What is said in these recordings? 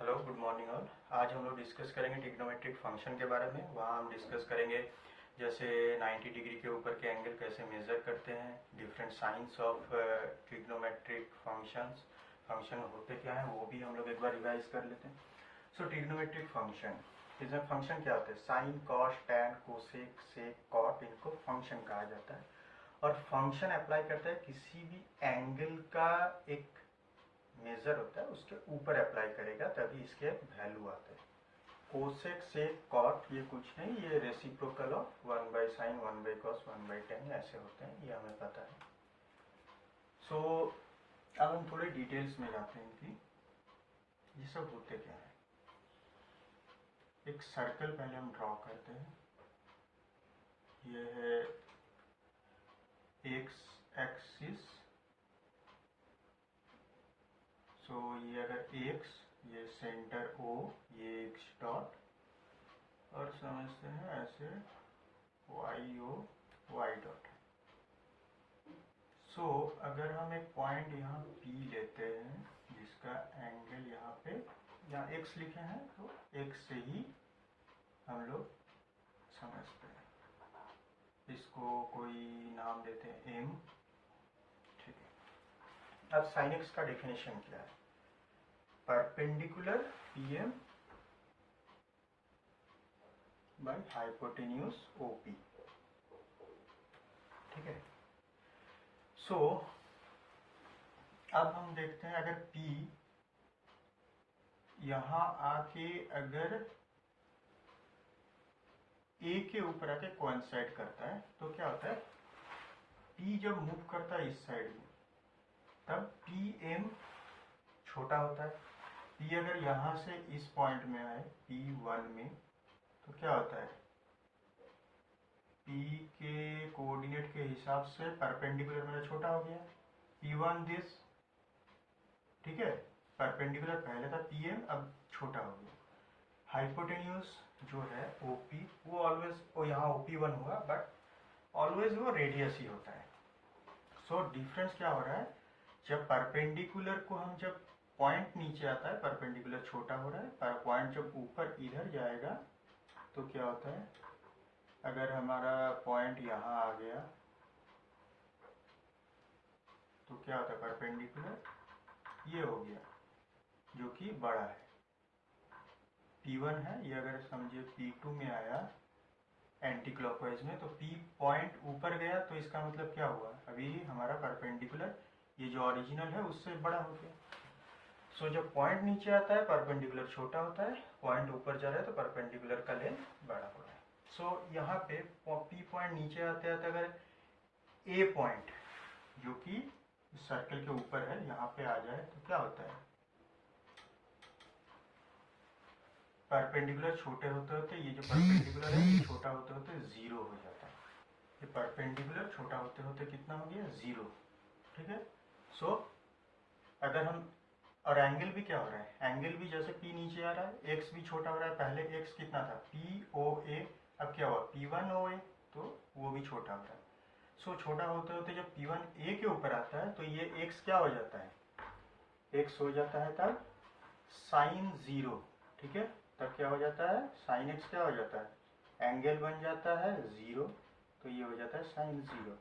Hello, good morning all. आज हम लोग डिस्कस करेंगे ट्रिग्नोमेट्रिक फंक्शन के बारे में। वहाँ हम डिस्कस करेंगे जैसे 90 डिग्री के ऊपर के एंगल कैसे मेज़र करते हैं, different science of trigonometric function होते क्या हैं वो भी हम लोग एक बार रिवाइज कर लेते हैं। सो ट्रिग्नोमेट्रिक फंक्शन, इसमें फंक्शन क्या होते हैं? साइन, कॉस, टैन, कोसेक, सेक, कॉट, इनको फंक्शन कहा जाता है। और फंक्शन अप्लाई करता है किसी भी एंगल का एक मेजर होता है उसके ऊपर अप्लाई करेगा तभी इसके वैल्यू आते हैं। कोसेक सेक कॉट ये कुछ नहीं, ये reciprocal of 1/sin 1/cos 1/tan ऐसे होते हैं, ये हमें पता है। सो अब हम थोड़े डिटेल्स में जाते हैं कि ये सब होते क्या है। एक सर्कल पहले हम ड्रॉ करते हैं। ये है एक्स एक्सिस। सो ये अगर एक्स, ये सेंटर O, ये एक्स डॉट, और समझते हैं ऐसे वाई ओ वाई डॉट। सो अगर हम एक पॉइंट यहाँ P लेते हैं जिसका एंगल यहाँ पे, यहाँ x लिखे हैं तो x से ही हम लोग समझते हैं। इसको कोई नाम देते हैं m, ठीक है। अब साइन x का डेफिनेशन क्या है? Perpendicular PM by hypotenuse OP, ठीक है। सो अब हम देखते हैं अगर P यहाँ आके अगर A के ऊपर आके कोइंसाइड करता है तो क्या होता है? P जब मूव करता है इस साइड में तब PM छोटा होता है। P अगर यहाँ से इस पॉइंट में आए P1 में तो क्या होता है? P के कोऑर्डिनेट के हिसाब से परपेंडिकुलर मेरा छोटा हो गया, P1 दिस, ठीक है। परपेंडिकुलर पहले था PM, अब छोटा हो गया। हाइपोटेन्यूज जो है OP, वो ऑलवेज, वो यहाँ OP1 हुआ बट ऑलवेज वो रेडियस ही होता है। सो डिफरेंस क्या हो रहा है? जब परपेंडिकुलर को हम, जब पॉइंट नीचे आता है परपेंडिकुलर छोटा हो रहा है, पर पॉइंट जब ऊपर इधर जाएगा तो क्या होता है? अगर हमारा पॉइंट यहाँ आ गया तो क्या होता है? परपेंडिकुलर ये हो गया जो कि बड़ा है, P1 है, ये अगर समझिए P2 में आया एंटी क्लॉकवाइज में तो P पॉइंट ऊपर गया तो इसका मतलब क्या हुआ? अभी हमारा परपेंडिकुलर ये जो ओरिजिनल है उससे बड़ा हो गया। सो जब पॉइंट नीचे आता है परपेंडिकुलर छोटा होता है, पॉइंट ऊपर जा रहा है तो परपेंडिकुलर का लेंथ बड़ा हो रहा है। सो यहाँ पे P पॉइंट नीचे आते आते अगर A पॉइंट जो कि सर्कल के ऊपर है यहाँ पे आ जाए तो क्या होता है? परपेंडिकुलर छोटे होते होते ये जो परपेंडिकुलर है ये छोटा होते होते 0 हो जाता है। ये परपेंडिकुलर छोटा होते होते कितना हो गया? 0, ठीक है। सो अगर हम, और एंगल भी क्या हो रहा है? एंगल भी जैसे P नीचे आ रहा है, x भी छोटा हो रहा है। पहले x कितना था? POA, अब क्या हुआ? P1OA, तो वो भी छोटा हो रहा है। सो छोटा होते होते जब P1A के ऊपर आता है तो ये x क्या हो जाता है? x हो जाता है तब sin 0, ठीक है। तब क्या हो जाता है? sin x क्या हो जाता है? एंगल बन जाता है 0, तो ये हो जाता है sin 0।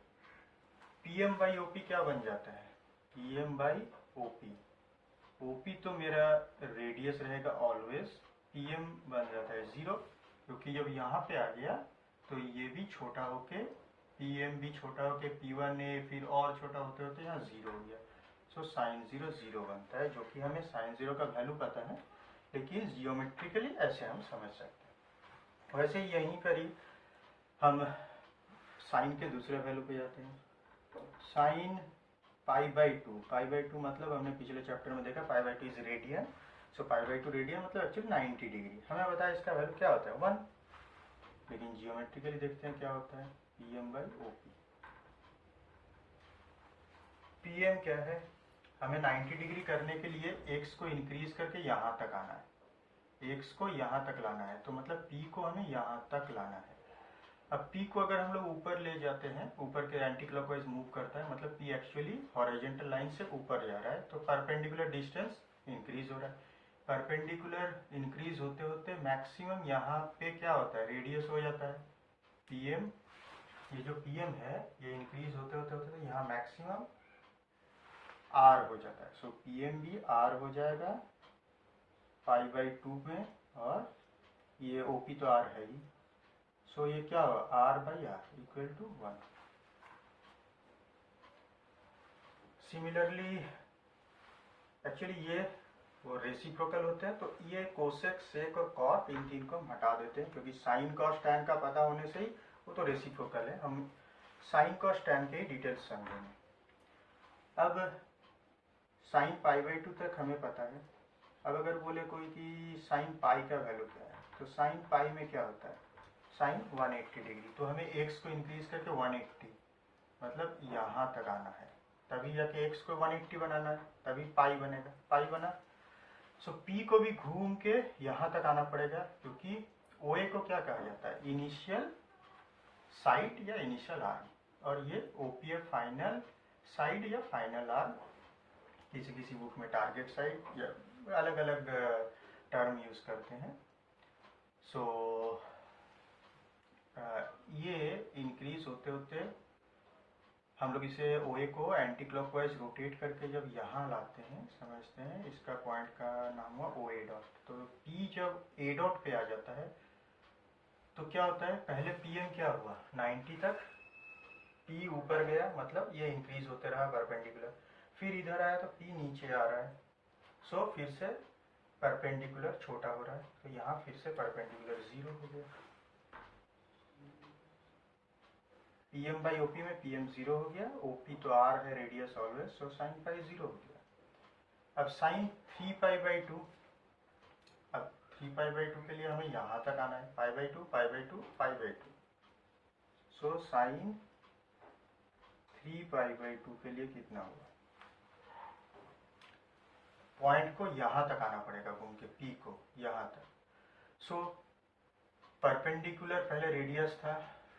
PM/OP क्या बन जाता है? PM/OP। OP तो मेरा रेडियस रहेगा ऑलवेज, PM बन जाता है 0, क्योंकि जब यहाँ पे आ गया तो ये भी छोटा होके, PM भी छोटा होके P1A फिर और छोटा होते होते यहाँ 0 हो गया। सो sin 0 0 बनता है, जो कि हमें sin 0 का वैल्यू पता है, लेकिन जियोमेट्रिकली ऐसे हम समझ सकते हैं। वैसे यहीं पर ही हम साइन के दूसरे वैल्यू पे जाते हैं। साइन π/2 मतलब हमने पिछले चैप्टर में देखा π/2 इज रेडियन। सो π/2 रेडियन मतलब एक्चुअली 90 डिग्री। हमें बताया इसका वैल्यू क्या होता है? 1, लेकिन जियोमेट्रिकली देखते हैं क्या होता है? PM/OP। PM क्या है? हमें 90 डिग्री करने के लिए x को इंक्रीज करके यहाँ तक आना है, x को यहाँ तक लाना है, तो मतलब P को हमें यहाँ तक लाना है। अब P को अगर हम लोग ऊपर ले जाते हैं, ऊपर के एंटी क्लॉकवाइज मूव करता है, मतलब P एक्चुअली हॉरिजॉन्टल लाइन से ऊपर जा रहा है, तो परपेंडिकुलर डिस्टेंस इंक्रीज हो रहा है। परपेंडिकुलर इंक्रीज होते होते मैक्सिमम यहाँ पे क्या होता है, रेडियस हो जाता है पीएम। ये जो पीएम है ये इंक्रीज होते होते होते यहाँ मैक्सिमम आर हो जाता है। सो पीएम भी आर हो जाएगा π/2 में, और ये ओपी तो आर है ही। सो ये क्या होगा, R/R equal to 1। Similarly actually ये वो रेसिप्रोकल होते हैं, तो ये कोसेक, सेक और कॉट, इन तीन को हम हटा देते हैं क्योंकि साइन कॉस टैन का पता होने से ही वो तो रेसिप्रोकल है। हम साइन कॉस टैन के ही डिटेल्स समझेंगे। अब साइन π/2 तक हमें पता है। अब अगर बोले कोई कि साइन पाई का वैल्यू क्या है, तो साइन पाई में क्या होता है, साइन 180 डिग्री। तो हमें एक्स को इंक्रीज करके 180 मतलब यहाँ तक आना है, तभी जाके एक्स को 180 बनाना है, तभी पाई बनेगा। पाई बना, सो पी को भी घूम के यहाँ तक आना पड़ेगा क्योंकि ओ ए को क्या कहा जाता है, इनिशियल साइड या इनिशियल आर्म, और ये ओपी है फाइनल साइड या फाइनल आर्म। किसी किसी बुक में टारगेट साइड या अलग अलग टर्म यूज करते हैं। सो ये इंक्रीज होते होते हम लोग इसे ओ ए को एंटी क्लॉकवाइज रोटेट करके जब यहाँ लाते हैं, समझते हैं, इसका पॉइंट का नाम हुआ ओ ए डॉट। तो पी जब ए डॉट पे आ जाता है तो क्या होता है, पहले पीएम क्या हुआ 90 तक, पी ऊपर गया मतलब ये इंक्रीज होते रहा परपेंडिकुलर, फिर इधर आया तो पी नीचे आ रहा है। सो फिर से परपेंडिकुलर छोटा हो रहा है, तो यहाँ फिर से परपेंडिकुलर 0 हो गया। पीएम बाई ओपी में पीएम 0 हो गया, ओपी तो आर है radius always, so sine pi 0 हो गया। अब साइन 3π/2, अब 3π/2 के लिए हमें यहाँ तक आना है, π/2 π/2 π/2। सो साइन 3π/2 के लिए कितना हुआ, पॉइंट को यहाँ तक आना पड़ेगा घूम के, पी को यहाँ तक। सो परपेंडिकुलर पहले रेडियस था,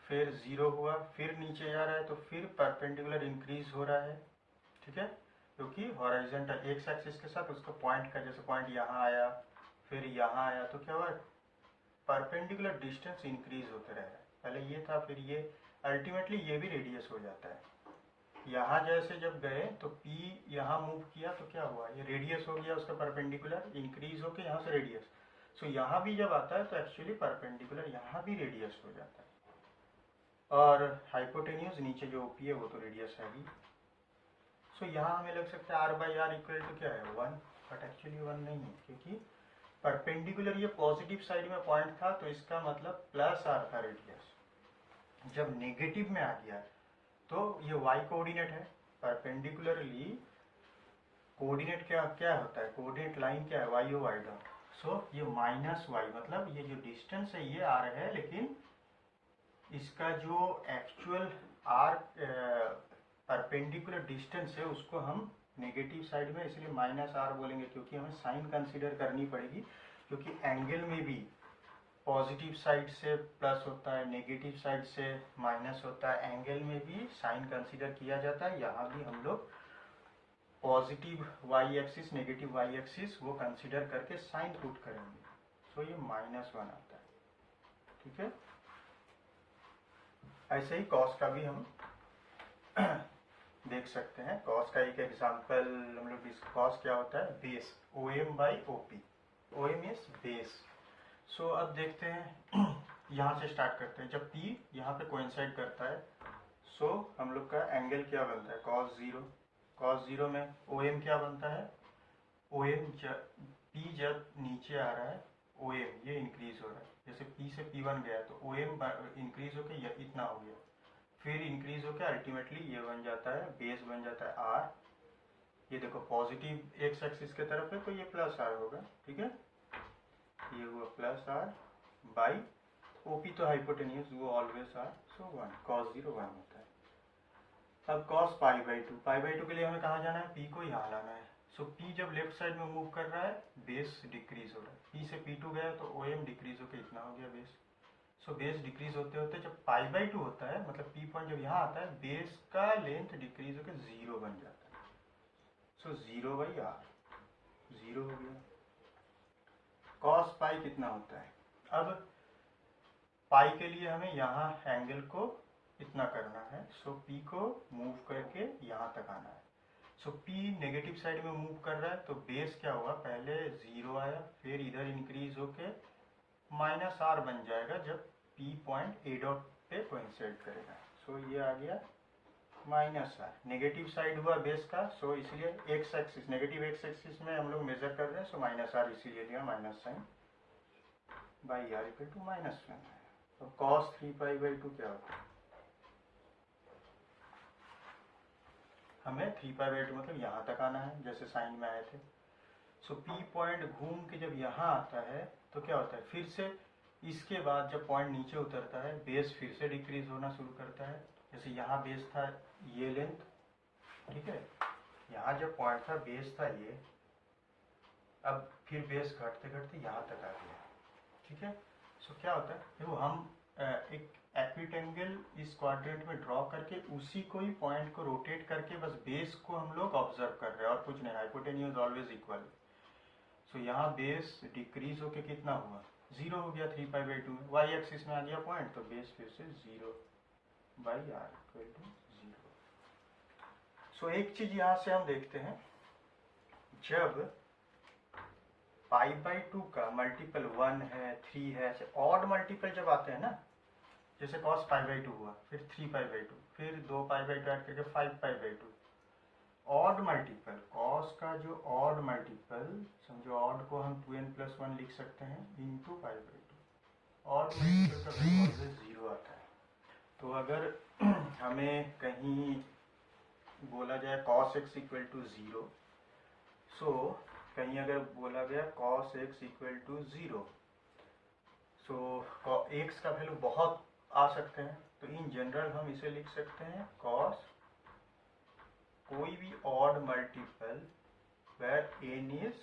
फिर 0 हुआ, फिर नीचे जा रहा है तो फिर परपेंडिकुलर इंक्रीज हो रहा है, ठीक है, क्योंकि हॉरिजॉन्टल एक्स एक्सिस के साथ उसका पॉइंट का, जैसे पॉइंट यहाँ आया फिर यहाँ आया तो क्या हुआ, परपेंडिकुलर डिस्टेंस इंक्रीज होते रह रहा है। पहले ये था, फिर ये, अल्टीमेटली ये भी रेडियस हो जाता है। यहाँ जैसे जब गए तो P यहाँ मूव किया तो क्या हुआ, ये रेडियस हो गया उसका, परपेंडिकुलर इंक्रीज होके यहाँ से रेडियस। सो यहाँ भी जब आता है तो एक्चुअली परपेंडिकुलर यहाँ भी रेडियस हो जाता है, और हाइपोटेन्यूज नीचे जो ओपी है वो तो रेडियस है ही। सो यहाँ हमें लग सकता है R/R इक्वल टू क्या है 1, बट एक्चुअली 1 नहीं है क्योंकि परपेंडिकुलर ये पॉजिटिव साइड में पॉइंट था तो इसका मतलब प्लस आर था रेडियस। जब नेगेटिव में आ गया तो ये y कोऑर्डिनेट है, परपेंडिकुलरली कोऑर्डिनेट क्या क्या होता है, कोऑर्डिनेट लाइन क्या है, y ओ y डॉट। सो ये -y मतलब ये जो डिस्टेंस है ये r है, लेकिन इसका जो एक्चुअल r परपेंडिकुलर डिस्टेंस है उसको हम नेगेटिव साइड में इसलिए -r बोलेंगे क्योंकि हमें साइन कंसीडर करनी पड़ेगी, क्योंकि एंगल में भी पॉजिटिव साइड से प्लस होता है, नेगेटिव साइड से माइनस होता है, एंगल में भी साइन कंसीडर किया जाता है। यहाँ भी हम लोग positive y axis negative y axis वो कंसीडर करके साइन पुट करेंगे। सो ये -1 आता है, ठीक है। ऐसे ही कॉस का भी हम देख सकते हैं। कॉस का एक एग्जांपल हम लोग, कॉस क्या होता है, base, OM/OP, OM is base. So अब देखते हैं यहाँ से स्टार्ट करते हैं। जब P यहाँ पे कोइंसाइड करता है सो हम लोग का एंगल क्या बनता है, cos 0। cos 0 में OM क्या बनता है, OM P जब नीचे आ रहा है OM ये इंक्रीज हो रहा है, जैसे P से P1 गया तो OM इंक्रीज होके इतना हो गया, फिर इंक्रीज होके अल्टीमेटली ये बन जाता है, बेस बन जाता है R। ये देखो पॉजिटिव एक्स एक्सिस के तरफ है तो ये प्लस R होगा, ठीक है, ये हुआ +R बाई OP तो हाइपोटेन्यूज वो ऑलवेज R, सो 1, cos 0 1 होता है। अब cos π/2 के लिए हमें कहाँ जाना है, P को यहाँ लाना है। सो P जब लेफ्ट साइड में मूव कर रहा है बेस डिक्रीज हो रहा है, P से P2 गया तो OM डिक्रीज होकर इतना हो गया बेस। सो बेस डिक्रीज होते होते जब π/2 होता है मतलब P पॉइंट जब यहाँ आता है बेस का लेंथ डिक्रीज होकर 0 बन जाता है। सो 0/R 0 हो गया। कॉस पाई कितना होता है। अब पाई के लिए हमें यहाँ एंगल को इतना करना है, सो पी को मूव करके यहाँ तक आना है। सो पी नेगेटिव साइड में मूव कर रहा है, तो बेस क्या हुआ, पहले 0 आया, फिर इधर इंक्रीज होके माइनस आर बन जाएगा जब पी पॉइंट ए डॉट पे कोइंसाइड करेगा। सो ये आ गया माइनस आर, नेगेटिव साइड हुआ बेस का, सो इसलिए x axis, negative x axis में हम लोग मेजर कर रहे हैं, सो माइनस आर इसीलिए लिया, minus sign by r equal to -1 है। तो cos 3π/2 क्या होता है, हमें 3π/2 मतलब यहाँ तक आना है जैसे साइन में आए थे। सो पी पॉइंट घूम के जब यहाँ आता है तो क्या होता है, फिर से इसके बाद जब पॉइंट नीचे उतरता है बेस फिर से डिक्रीज होना शुरू करता है। जैसे यहाँ बेस था ये लेंथ, ठीक है, यहाँ जब पॉइंट था बेस था ये, अब फिर बेस घटते घटते यहाँ तक आ गया, ठीक है। सो क्या होता है, देखो हम एक एक्विटेंगल इस क्वाड्रेंट में ड्रॉ करके उसी को ही पॉइंट को रोटेट करके बस बेस को हम लोग ऑब्जर्व कर रहे हैं और कुछ नहीं, हाइपोटेन्यूज ऑलवेज इक्वल। सो यहाँ बेस डिक्रीज होके कितना हुआ, 0 हो गया 3π/2 में, वाई एक्सिस में आ गया पॉइंट, तो बेस फिर से 0/r इक्वल टू 0। सो एक चीज यहाँ से हम देखते हैं, जब π/2 का मल्टीपल 1 है 3 है, ऐसे ऑड मल्टीपल जब आते हैं ना, जैसे cos π/2 हुआ, फिर 3π/2, फिर 2π/2 ऐड करके 5π/2, ऑड मल्टीपल cos का जो ऑड मल्टीपल, समझो ऑड को हम 2n+1 लिख सकते हैं इंटू π/2, ऑड मल्टीपल का वैल्यू ऑलवेज 0 आता है। तो अगर हमें कहीं बोला जाए cos x equal to 0, so कहीं अगर बोला गया cos x equal to 0, so x का वैल्यू बहुत आ सकते हैं, तो इन जनरल हम इसे लिख सकते हैं cos कोई भी odd multiple where n is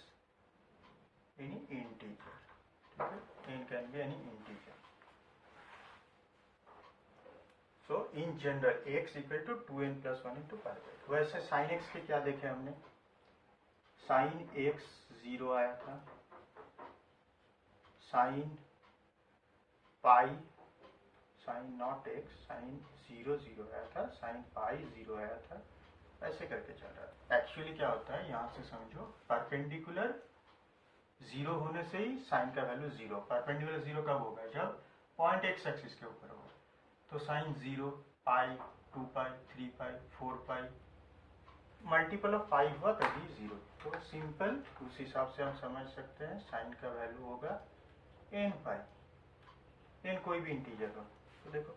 any integer, ठीक है, n can be any integer. So in general x equal to 2n+1 into π/2। वैसे साइन x के क्या देखे हमने, साइन x 0 आया था, sine pi, sine nought x, sine 0 आया था, साइन पाई 0 आया था, ऐसे करके चल रहा है। एक्चुअली क्या होता है, यहाँ से समझो परपेंडिकुलर 0 होने से ही साइन का वैल्यू 0, परपेंडिकुलर 0 कब होगा, जब पॉइंट एक्स एक्सिस के ऊपर होगा, तो साइन 0, पाई, 2π, 3π, 4π, मल्टीपल ऑफ 5 हुआ तभी 0। तो सिंपल उस हिसाब से हम समझ सकते हैं साइन का वैल्यू होगा n π, n कोई भी इंटीजर हो, तो देखो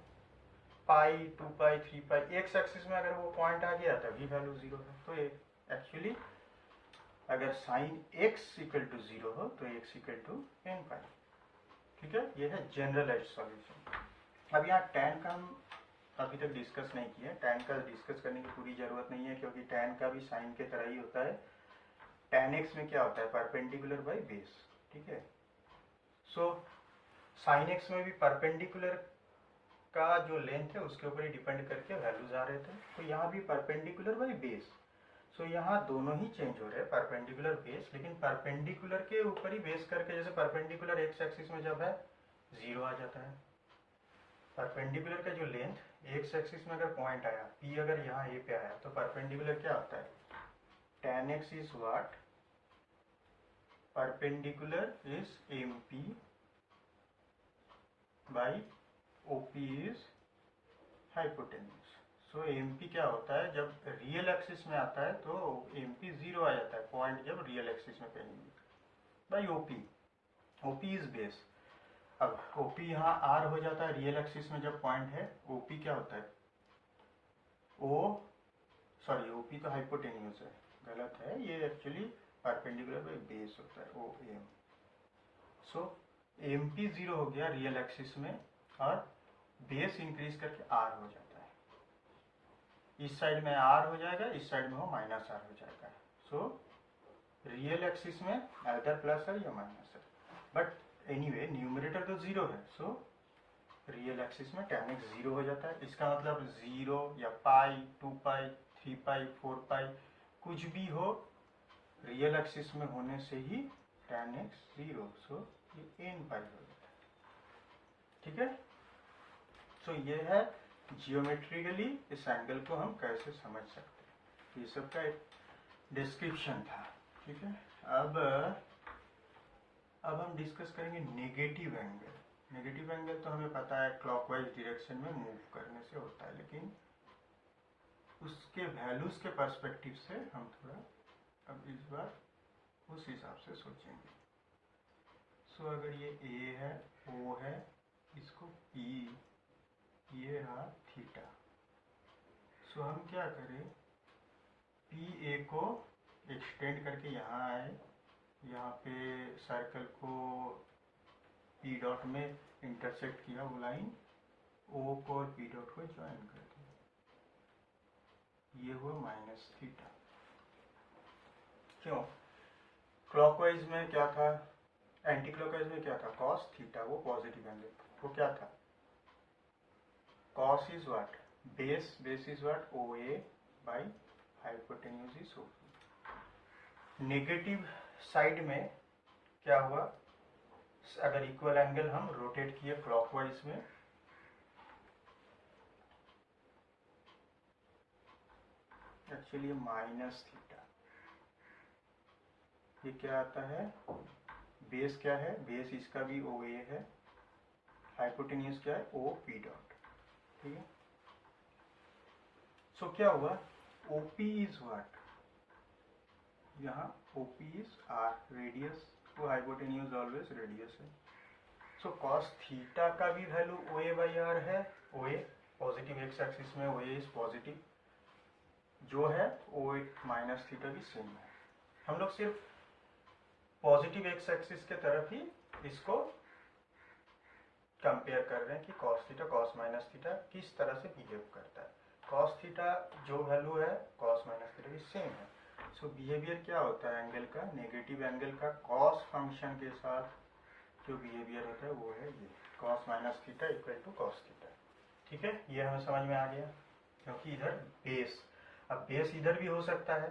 पाई, 2π, 3π, एक्स एक्सिस में अगर वो पॉइंट आ गया तभी वैल्यू 0 है। तो एक्चुअली अगर साइन x इक्वल टू 0 हो तो x इक्वल टू n π, ठीक है, ये है जनरलाइज्ड सॉल्यूशन। अब यहाँ tan का हम अभी तक डिस्कस नहीं किया, tan का डिस्कस करने की पूरी जरूरत नहीं है, क्योंकि tan का भी साइन के तरह ही होता है। tan x में क्या होता है, परपेंडिकुलर बाई बेस, ठीक है। सो साइन x में भी परपेंडिकुलर का जो लेंथ है उसके ऊपर ही डिपेंड करके वैल्यूज आ रहे थे, तो यहाँ भी परपेंडिकुलर बाई बेस। सो यहाँ दोनों ही चेंज हो रहे हैं, परपेंडिकुलर बेस, लेकिन परपेंडिकुलर के ऊपर ही बेस करके, जैसे परपेंडिकुलर एक्स एक्सिस में जब है 0 आ जाता है, परपेंडिकुलर का जो लेंथ एक्स एक्सिस में अगर पॉइंट आया, पी अगर यहाँ ए पे आया, तो परपेंडिकुलर क्या होता है, tan x is what, perpendicular is MP by OP is hypotenuse. So MP क्या होता है, जब रियल एक्सिस में आता है तो MP 0 आ जाता है, पॉइंट जब रियल एक्सिस में कहीं बाई OP इज बेस। अब OP यहाँ R हो जाता है रियल एक्सिस में जब पॉइंट है, OP क्या होता है, OP तो हाइपोटेन्यूज है, गलत है, ये एक्चुअली परपेंडिकुलर बाई बेस होता है, OM। सो MP 0 हो गया रियल एक्सिस में, और बेस इंक्रीज करके R हो जाता है, इस साइड में R हो जाएगा, इस साइड में हो -R हो जाएगा। सो रियल एक्सिस में आइदर प्लस है या माइनस है, बट एनीवे न्यूमरेटर तो 0 है, सो रियल एक्सिस में tan x 0 हो जाता है। इसका मतलब 0 या पाई, 2π, 3π, 4π कुछ भी हो, रियल एक्सिस में होने से ही tan x 0, सो ये n पाई हो जाता है। ठीक है, सो ये है जियोमेट्रिकली इस एंगल को हम कैसे समझ सकते हैं, ये सब का एक डिस्क्रिप्शन था। ठीक है, अब हम डिस्कस करेंगे नेगेटिव एंगल। नेगेटिव एंगल तो हमें पता है क्लॉकवाइज डायरेक्शन में मूव करने से होता है, लेकिन उसके वैल्यूज के पर्सपेक्टिव से हम थोड़ा अब इस बार उस हिसाब से सोचेंगे। सो अगर ये A है, O है, इसको P, ये रहा थीटा। सो हम क्या करें, PA को एक्सटेंड करके यहाँ आए, यहाँ पे सर्कल को P डॉट में इंटरसेक्ट किया, वो लाइन O को और P डॉट को ज्वाइन कर दिया, ये हुआ माइनस थीटा। क्यों, क्लॉकवाइज में क्या था, एंटी क्लॉकवाइज में क्या था, कॉस थीटा, वो पॉजिटिव एंगल था, वो क्या था, cos is what, base is what, OA by hypotenuse is OP। Negative side में क्या हुआ, अगर इक्वल एंगल हम रोटेट किए क्लॉकवाइज में, एक्चुअली माइनस थीटा, ये क्या आता है, बेस क्या है, बेस इसका भी OA है, हाइपोटेन्यूज क्या है, OP डॉट। ठीक है, सो क्या हुआ, OP इज व्हाट, यहाँ OP इज R, रेडियस, वो हाइपोटेन्यूज ऑलवेज रेडियस है। सो कॉस थीटा का भी वैल्यू OA बाई R है, OA पॉजिटिव एक्स एक्सिस में OA इज पॉजिटिव, जो है OA माइनस थीटा भी सेम है। हम लोग सिर्फ पॉजिटिव एक्स एक्सिस के तरफ ही इसको कंपेयर कर रहे हैं कि cos theta cos minus theta किस तरह से बिहेव करता है। कॉस थीटा जो वैल्यू है कॉस माइनस थीटा भी सेम है। सो बिहेवियर क्या होता है एंगल का, नेगेटिव एंगल का कॉस फंक्शन के साथ जो बिहेवियर होता है वो है ये, cos minus theta equal to cos theta. ठीक है, ये हमें समझ में आ गया, क्योंकि इधर बेस, अब बेस इधर भी हो सकता है,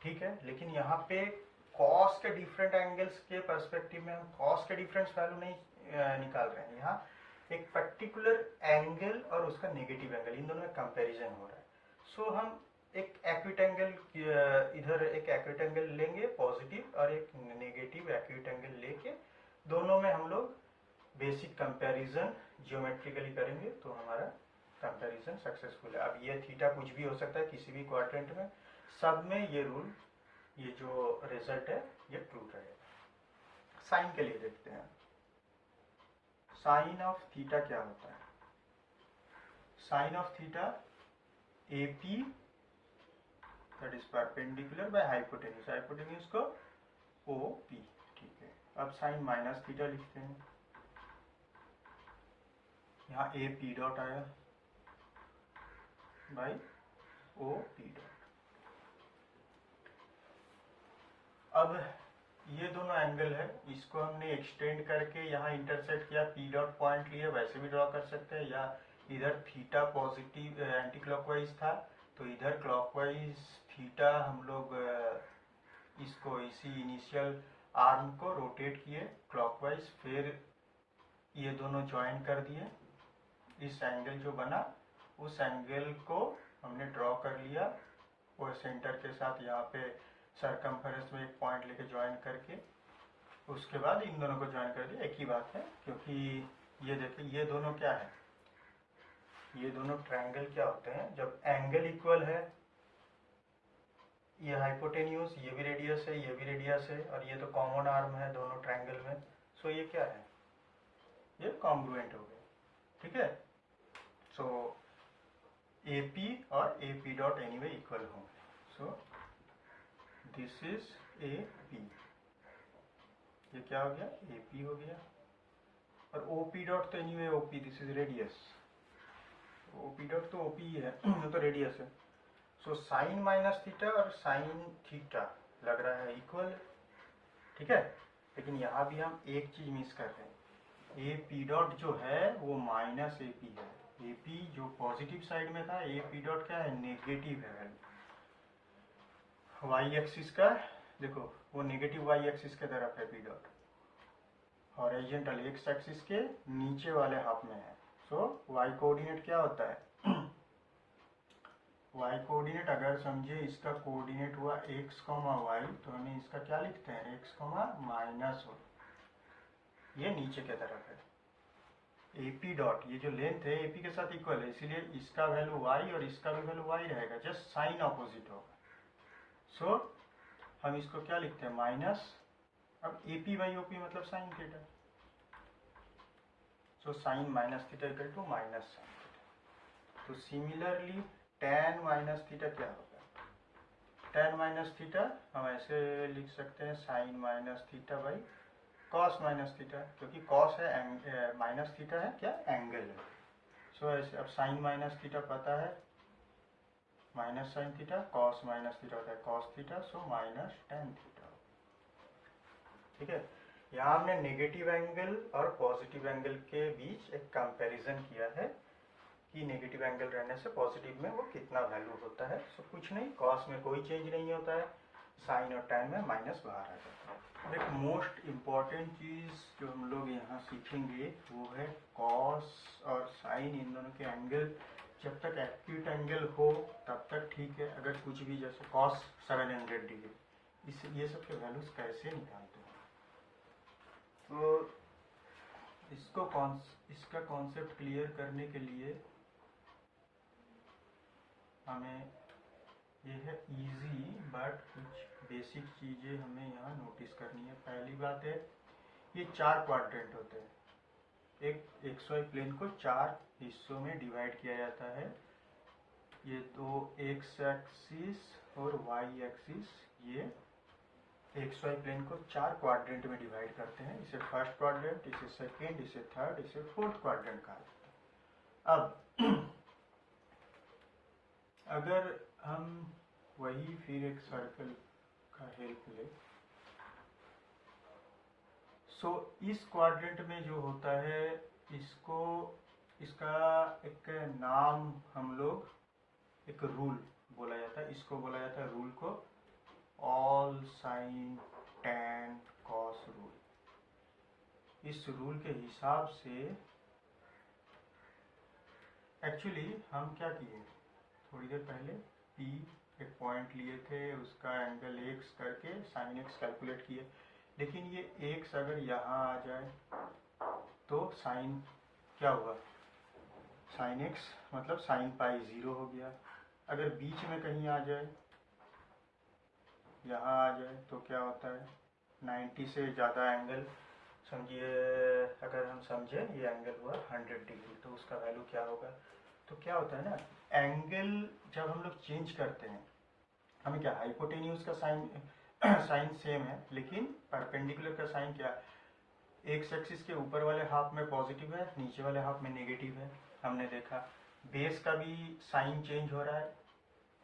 ठीक है, लेकिन यहाँ पे कॉस के डिफरेंट एंगल्स के पर्सपेक्टिव में हम कॉस के डिफरेंस वैल्यू नहीं निकाल रहे हैं, यहाँ एक पर्टिकुलर एंगल और उसका नेगेटिव एंगल, इन दोनों में कंपैरिजन हो रहा है। सो हम एक एक्यूट एंगल, इधर एक एक्यूट एंगल लेंगे पॉजिटिव और एक नेगेटिव एक्यूट एंगल लेके दोनों में हम लोग बेसिक कंपैरिजन जियोमेट्रिकली करेंगे, तो हमारा कंपैरिजन सक्सेसफुल है। अब ये थीटा कुछ भी हो सकता है किसी भी क्वाड्रेंट में, सब में ये रूल, ये जो रिजल्ट है ये ट्रू रहेगा। साइन के लिए देखते हैं, साइन ऑफ थीटा क्या होता है, sine of theta AP that is perpendicular by hypotenuse, hypotenuse को OP। ठीक है, अब साइन माइनस थीटा लिखते हैं, यहाँ AP डॉट आया बाई OP डॉट। अब ये दोनों एंगल है, इसको हमने एक्सटेंड करके यहाँ इंटरसेक्ट किया, P डॉट पॉइंट लिए, वैसे भी ड्रॉ कर सकते हैं, या इधर थीटा पॉजिटिव एंटी क्लॉकवाइज था तो इधर क्लॉकवाइज थीटा हम लोग इसको इसी इनिशियल आर्म को रोटेट किए क्लॉकवाइज, फिर ये दोनों ज्वाइन कर दिए, इस एंगल जो बना उस एंगल को हमने ड्रॉ कर लिया, और सेंटर के साथ यहाँ पे सरकमफेरेंस में एक पॉइंट लेके ज्वाइन करके उसके बाद इन दोनों को ज्वाइन कर दिया, एक ही बात है। क्योंकि ये देखिए ये दोनों क्या है, ये दोनों ट्रायंगल क्या होते हैं, जब एंगल इक्वल है, ये हाइपोटेन्यूज, ये भी रेडियस है, ये भी रेडियस है, और ये तो कॉमन आर्म है दोनों ट्रायंगल में, सो ये क्या है, ये कॉन्ग्रुएंट हो गए। ठीक है, सो AP और AP डॉट एनीवे इक्वल होंगे, सो दिस इज AP, ये क्या हो गया, AP हो गया, और OP डॉट तो anyway OP, this is radius, OP dot तो OP ही है तो रेडियस है। सो साइन माइनस थीटा और साइन थीटा लग रहा है इक्वल, ठीक है, लेकिन यहाँ भी हम एक चीज मिस कर रहे हैं, AP डॉट जो है वो माइनस AP है, AP जो पॉजिटिव साइड में था, AP डॉट क्या है, नेगेटिव है, वाई एक्सिस का देखो वो नेगेटिव वाई एक्सिस के तरफ है P dot, horizontal x axis के नीचे वाले हाफ में है। सो वाई कोऑर्डिनेट क्या होता है वाई कोऑर्डिनेट अगर समझे इसका कोऑर्डिनेट हुआ x, y, तो हमें इसका क्या लिखते हैं x, -1, ये नीचे के तरफ है। AP डॉट, ये जो लेंथ है AP के साथ इक्वल है, इसीलिए इसका वैल्यू y और इसका भी वैल्यू y रहेगा, जस्ट साइन ऑपोजिट होगा। सो हम इसको क्या लिखते हैं माइनस, अब AP/OP मतलब sine theta, so sine minus theta equal to minus sine theta. तो सिमिलरली tan माइनस थीटा क्या होगा, tan माइनस थीटा हम ऐसे लिख सकते हैं sine minus theta by cos minus theta, क्योंकि कॉस है माइनस थीटा है क्या एंगल है। सो ऐसे अब साइन माइनस थीटा पता है minus sine theta, cos minus theta होता है cos theta, so minus tan theta. ठीक है, यहाँ हमने नेगेटिव एंगल और पॉजिटिव एंगल के बीच एक कंपैरिजन किया है कि नेगेटिव एंगल रहने से पॉजिटिव में वो कितना वैल्यू होता है। सो कुछ नहीं, कॉस में कोई चेंज नहीं होता है, साइन और tan में माइनस बाहर आ जाता है। एक मोस्ट इम्पॉर्टेंट चीज़ जो हम लोग यहाँ सीखेंगे वो है कॉस और साइन, इन दोनों के एंगल जब तक एक्यूट एंगल हो तब तक ठीक है। अगर कुछ भी जैसे कॉस 700 डिग्री, इस ये सब के वैल्यूज कैसे निकालते हैं, तो इसका कॉन्सेप्ट क्लियर करने के लिए हमें ये है इजी, बट कुछ बेसिक चीज़ें हमें यहाँ नोटिस करनी है। पहली बात है ये 4 क्वाड्रेंट होते हैं, एक XY प्लेन को 4 हिस्सों में डिवाइड किया जाता है। ये दो एक्स एक्सिस और वाई एक्सिस, ये XY प्लेन को 4 क्वाड्रेंट में डिवाइड करते हैं। इसे फर्स्ट क्वाड्रेंट, इसे सेकेंड, इसे थर्ड, इसे फोर्थ क्वाड्रेंट कहा जाता है। अब अगर हम वही फिर एक सर्कल का हेल्प ले, सो इस क्वाड्रेंट में जो होता है इसको, इसका एक नाम हम लोग, एक रूल बोला जाता है, इसको बोला जाता है रूल को all sine tan cos rule. इस रूल के हिसाब से एक्चुअली हम क्या किए, थोड़ी देर पहले P एक पॉइंट लिए थे, उसका एंगल x करके साइन x कैलकुलेट किए, लेकिन ये x अगर यहाँ आ जाए तो साइन क्या हुआ, साइन x मतलब साइन पाई 0 हो गया। अगर बीच में कहीं आ जाए, यहाँ आ जाए तो क्या होता है 90 से ज़्यादा एंगल, समझिए अगर हम समझे ये एंगल हुआ 100 डिग्री, तो उसका वैल्यू क्या होगा। तो क्या होता है ना, एंगल जब हम लोग चेंज करते हैं, हमें क्या हाइपोटेन्यूज का साइन सेम है, लेकिन परपेंडिकुलर का साइन क्या, एक्स एक्सिस के ऊपर वाले हाफ में पॉजिटिव है, नीचे वाले हाफ में नेगेटिव है। हमने देखा बेस का भी साइन चेंज हो रहा है,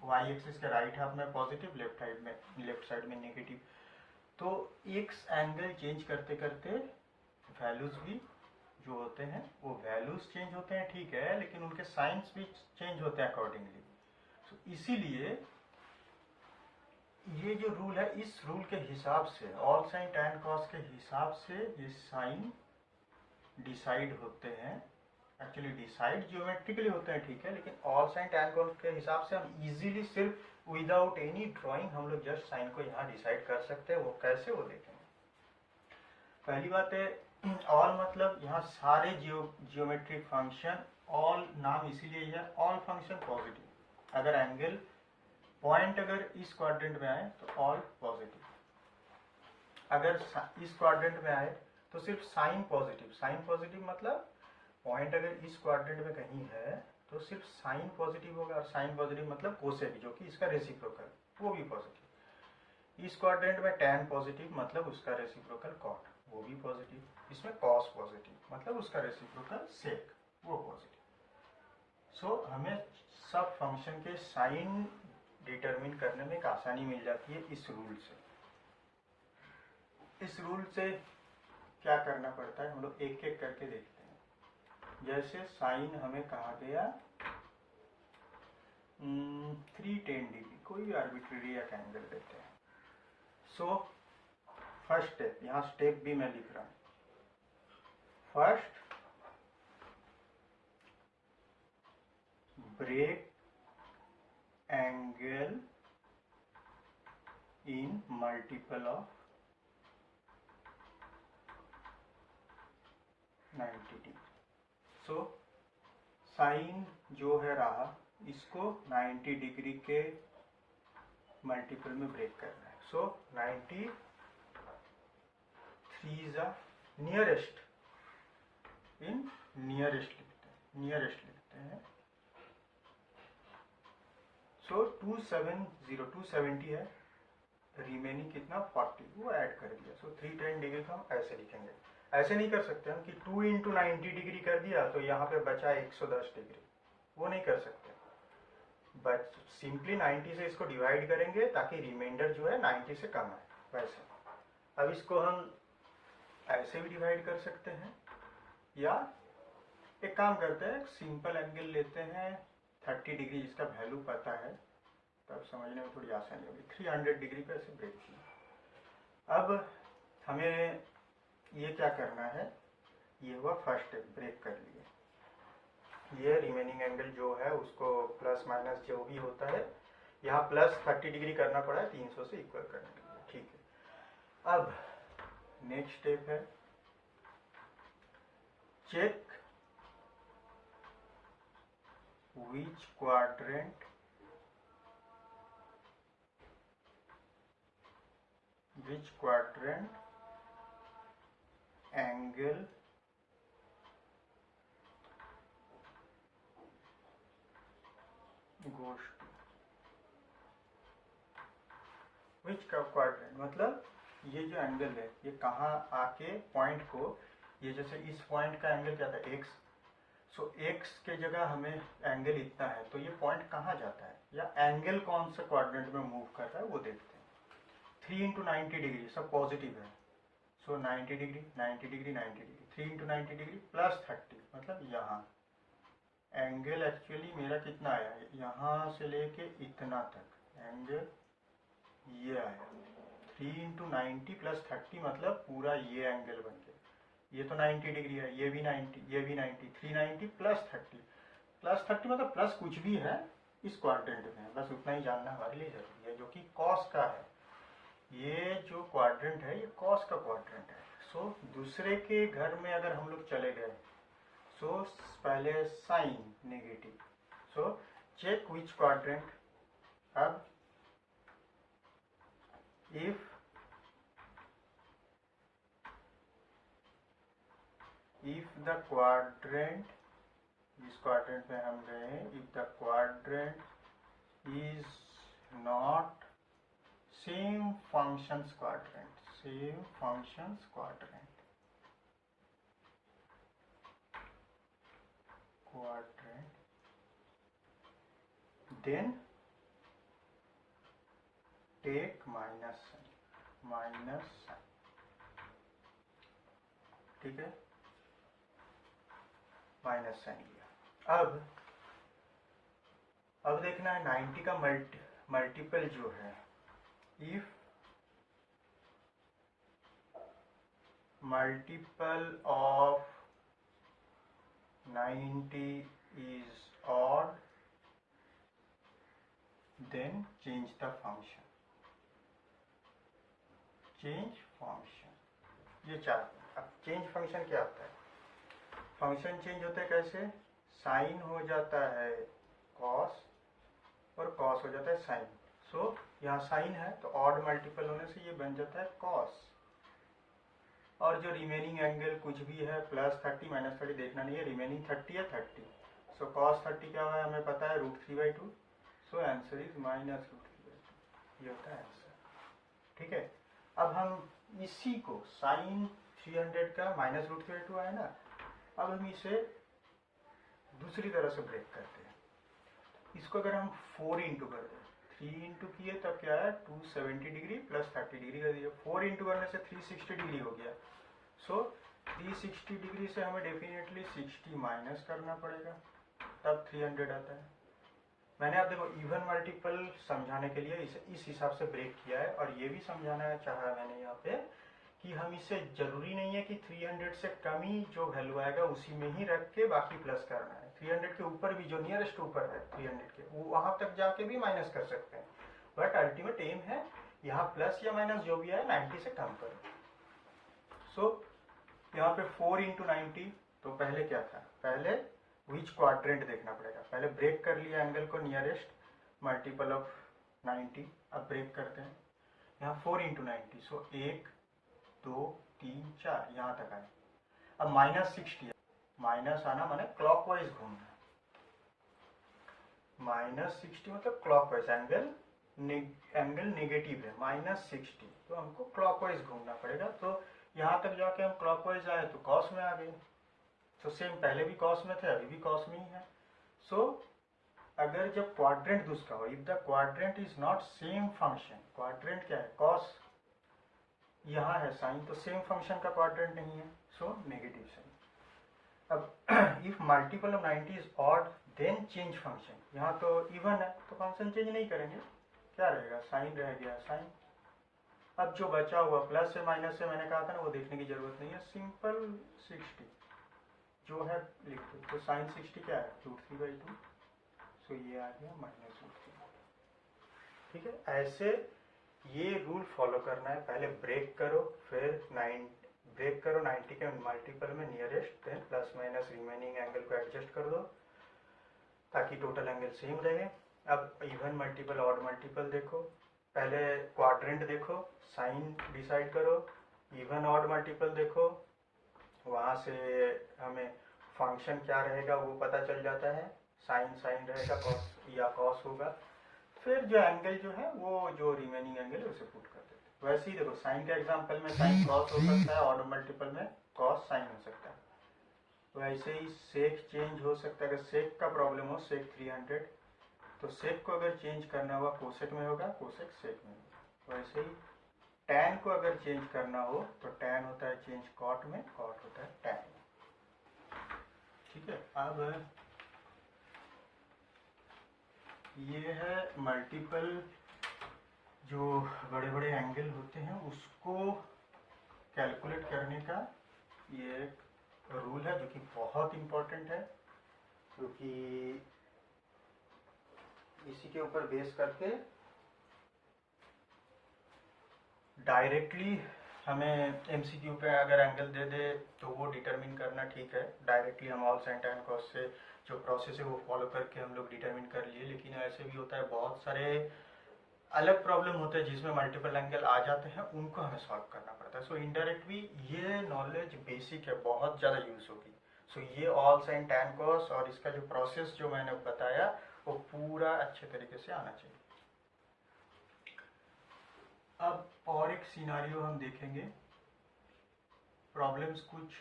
वाई एक्सिस के राइट हाफ में पॉजिटिव, लेफ्ट साइड में नेगेटिव। तो एक्स एंगल चेंज करते करते वैल्यूज भी जो होते हैं वो वैल्यूज चेंज होते हैं, ठीक है, लेकिन उनके साइंस भी चेंज होते हैं अकॉर्डिंगली। तो इसीलिए ये जो रूल है, इस रूल के हिसाब से ऑल साइन tan cos के हिसाब से ये साइन डिसाइड होते हैं। एक्चुअली डिसाइड ज्योमेट्रिकली होते हैं, ठीक है, लेकिन ऑल साइन tan cos के हिसाब से हम इजीली सिर्फ विदाउट एनी ड्राइंग हम लोग जस्ट साइन को यहाँ डिसाइड कर सकते हैं। वो कैसे, वो देखेंगे। पहली बात है ऑल मतलब यहाँ सारे जियोमेट्रिक फंक्शन, ऑल नाम इसीलिए है, ऑल फंक्शन पॉजिटिव। अगर एंगल पॉइंट अगर इस क्वाड्रेंट में आए तो ऑल पॉजिटिव, अगर इस क्वाड्रेंट में आए तो सिर्फ साइन पॉजिटिव। साइन पॉजिटिव मतलब पॉइंट अगर इस क्वाड्रेंट में कहीं है तो सिर्फ साइन पॉजिटिव होगा, और साइन पॉजिटिव मतलब कोसेक जो कि इसका रेसिप्रोकल, वो भी पॉजिटिव। इस क्वाड्रेंट में tan पॉजिटिव मतलब उसका रेसिप्रोकल cot, वो भी पॉजिटिव। इसमें cos पॉजिटिव मतलब उसका रेसिप्रोकल sec, वो पॉजिटिव। सो हमें सब फंक्शन के साइन डिटरमिन करने में एक आसानी मिल जाती है इस रूल से। इस रूल से क्या करना पड़ता है हम लोग एक एक करके देखते हैं। जैसे साइन हमें कहा गया 310 डिग्री, कोई भी आर्बिट्रेरी एक एंगल देते हैं। सो फर्स्ट स्टेप, यहाँ स्टेप भी मैं लिख रहा हूँ। First, break angle in multiple of 90 degree. So sine जो है रहा, इसको 90 डिग्री के मल्टीपल में ब्रेक करना है। सो 93 is a nearest, in nearest लिखते हैं। सो 270 है, रिमेनिंग कितना 40, वो ऐड कर दिया। सो 310 डिग्री का हम ऐसे लिखेंगे। ऐसे नहीं कर सकते हम कि 2 × 90 डिग्री कर दिया तो यहाँ पे बचा 110 डिग्री, वो नहीं कर सकते। बट सिंपली 90 से इसको डिवाइड करेंगे ताकि रिमाइंडर जो है 90 से कम है, वैसे। अब इसको हम ऐसे भी डिवाइड कर सकते हैं, या एक काम करते हैं, सिंपल एंगल लेते हैं 30 डिग्री, जिसका वैल्यू पता है, तब समझने में थोड़ी आसानी होगी। 300 डिग्री पे ऐसे ब्रेक किया। अब हमें ये क्या करना है, ये हुआ फर्स्ट स्टेप, ब्रेक कर लिए। ये रिमेनिंग एंगल जो है उसको प्लस माइनस जो भी होता है, यहाँ प्लस 30 डिग्री करना पड़ा है 300 से इक्वल करने के लिए, ठीक है। अब नेक्स्ट स्टेप है, check which quadrant angle goes to which quadrant, मतलब ये जो एंगल है ये कहाँ आके पॉइंट को, ये जैसे इस पॉइंट का एंगल क्या था x, सो x के जगह हमें एंगल इतना है, तो ये पॉइंट कहाँ जाता है, या एंगल कौन सा क्वाड्रेंट में मूव कर रहा है वो देखते हैं। 3 × 90 डिग्री सब पॉजिटिव है, सो 90 degree 90 degree 90 degree, 3 × 90 degree plus 30, मतलब यहाँ एंगल एक्चुअली मेरा कितना आया, यहाँ से लेके इतना तक एंगल ये आया। 3 × 90 + 30 मतलब पूरा ये एंगल बन गया। ये तो 90 डिग्री है, ये भी 90, ये भी 90, 390 + 30 मतलब प्लस कुछ भी है इस क्वाड्रेंट में, बस उतना ही जानना हमारे लिए जरूरी है, जो कि कॉस का है। ये जो क्वाड्रेंट है ये कॉस का क्वाड्रेंट है। सो दूसरे के घर में अगर हम लोग चले गए, सो पहले sign negative, so check which quadrant. अब if the quadrant, इस क्वाड्रेंट में हम गए, if the quadrant is not same functions quadrant, then take minus sign, ठीक है, माइनस साइन लिया। अब देखना है 90 का मल्टीपल जो है, if multiple of 90 is odd, then change the function, ये चार। अब चेंज फंक्शन क्या होता है, फंक्शन चेंज होता है कैसे, साइन हो जाता है कॉस और कॉस हो जाता है साइन। सो यहाँ साइन है तो ऑड मल्टीपल होने से ये बन जाता है कॉस, और जो रिमेनिंग एंगल कुछ भी है +30 -30 देखना नहीं है, रिमेनिंग 30 है 30, सो cos 30 क्या हुआ है हमें पता है √3/2, सो आंसर इज -√3/2, ये होता है आंसर, ठीक है। अब हम इसी को साइन 300 का -√3/2 आया ना, अब हम इसे दूसरी तरह से ब्रेक करते हैं। इसको अगर हम 4 इंटू कर दें, 3 इंटू किए तब क्या है 270 डिग्री + 30 डिग्री कर दिया, 4 इंटू करने से 360 डिग्री हो गया। सो 360 डिग्री से हमें डेफिनेटली 60 माइनस करना पड़ेगा, तब 300 आता है, मैंने आप देखो इवन मल्टीपल समझाने के लिए इस हिसाब से ब्रेक किया है, और ये भी समझाना चाहा मैंने यहाँ पे कि हम इसे जरूरी नहीं है कि 300 से कम ही जो वैल्यू आएगा उसी में ही रख के बाकी प्लस करना है। 300 के ऊपर भी जो नियरेस्ट ऊपर है 300 के, वो वहां तक जाके भी माइनस कर सकते हैं, बट अल्टीमेट एम है यहाँ प्लस या माइनस जो भी आए 90 से कम करो। सो यहाँ पे 4 इंटू 90, तो पहले क्या था, पहले विच क्वाड्रेंट देखना पड़ेगा। पहले ब्रेक कर लिया एंगल को, नियरेस्ट मल्टीपल ऑफ 90। अब ब्रेक करते हैं, यहाँ 4 इंटू 90, सो 1 2 3 4 यहाँ तक आए। अब -60, माइनस आना माने क्लॉकवाइज घूमना, -60 मतलब क्लॉकवाइज, एंगल नेगेटिव है -60, तो हमको क्लॉकवाइज घूमना पड़ेगा। तो यहाँ तक जाके हम क्लॉकवाइज आए तो कॉस में आ गए, तो सेम पहले भी कॉस में थे, अभी भी कॉस में ही है। सो अगर जब क्वाड्रेंट दूसरा हो, if the quadrant is not same function, quadrant क्या है, कॉस यहाँ है साइन, तो सेम फंक्शन का क्वाड्रेंट नहीं है, सो नेगेटिव साइन। अब if multiple of 90 is odd then change function, यहाँ तो इवन है तो फंक्शन चेंज नहीं करेंगे, क्या रहेगा, साइन रह गया साइन। अब जो बचा हुआ प्लस से माइनस से मैंने कहा था ना, वो देखने की जरूरत नहीं है, सिंपल 60 जो है लिख दो। तो साइन 60 क्या है, √3/2, सो ये आ गया -√3। ठीक है, ऐसे ये रूल फॉलो करना है। पहले ब्रेक करो, फिर ब्रेक करो 90 के मल्टीपल में nearest, then plus minus remaining angle को एडजस्ट कर दो ताकि टोटल एंगल सेम रहे। अब इवन मल्टीपल ऑड मल्टीपल देखो, पहले क्वाड्रेंट देखो, साइन डिसाइड करो, इवन ऑड मल्टीपल देखो, वहाँ से हमें फंक्शन क्या रहेगा वो पता चल जाता है, साइन साइन रहेगा, कॉस या कॉस होगा, फिर जो एंगल जो है वो जो रिमेनिंग एंगल है उसे पुट कर देते हैं। वैसे ही देखो साइन के एग्जांपल में साइन कॉस हो सकता है, ऑड मल्टीपल में कॉस साइन हो सकता है। वैसे ही सेक चेंज हो सकता है, अगर सेक का प्रॉब्लम हो, सेक 300, तो सेक को अगर चेंज करना हुआ कोसेक में होगा, कोसेक सेक में होगा। वैसे ही टैन को अगर चेंज करना हो तो टैन होता है चेंज कॉट में, कॉट होता है टैन में। ठीक है, अब ये है मल्टीपल जो बड़े बड़े एंगल होते हैं उसको कैलकुलेट करने का ये एक रूल है जो कि बहुत इम्पोर्टेंट है, क्योंकि इसी के ऊपर बेस करके डायरेक्टली हमें एमसीक्यू पे अगर एंगल दे दे तो वो डिटरमिन करना ठीक है, डायरेक्टली हम ऑल साइन टैन कॉस से जो प्रोसेस है वो फॉलो करके हम लोग डिटरमिन कर लिए। लेकिन ऐसे भी होता है, बहुत सारे अलग प्रॉब्लम होते हैं जिसमें मल्टीपल एंगल आ जाते हैं, उनको हमें सॉल्व करना पड़ता है। सो इनडायरेक्ट भी ये नॉलेज बेसिक है, बहुत ज़्यादा यूज होगी। सो ये ऑल साइन टैन कॉस और इसका जो प्रोसेस जो मैंने बताया वो पूरा अच्छे तरीके से आना चाहिए। अब और एक सिनारियो हम देखेंगे, प्रॉब्लम्स कुछ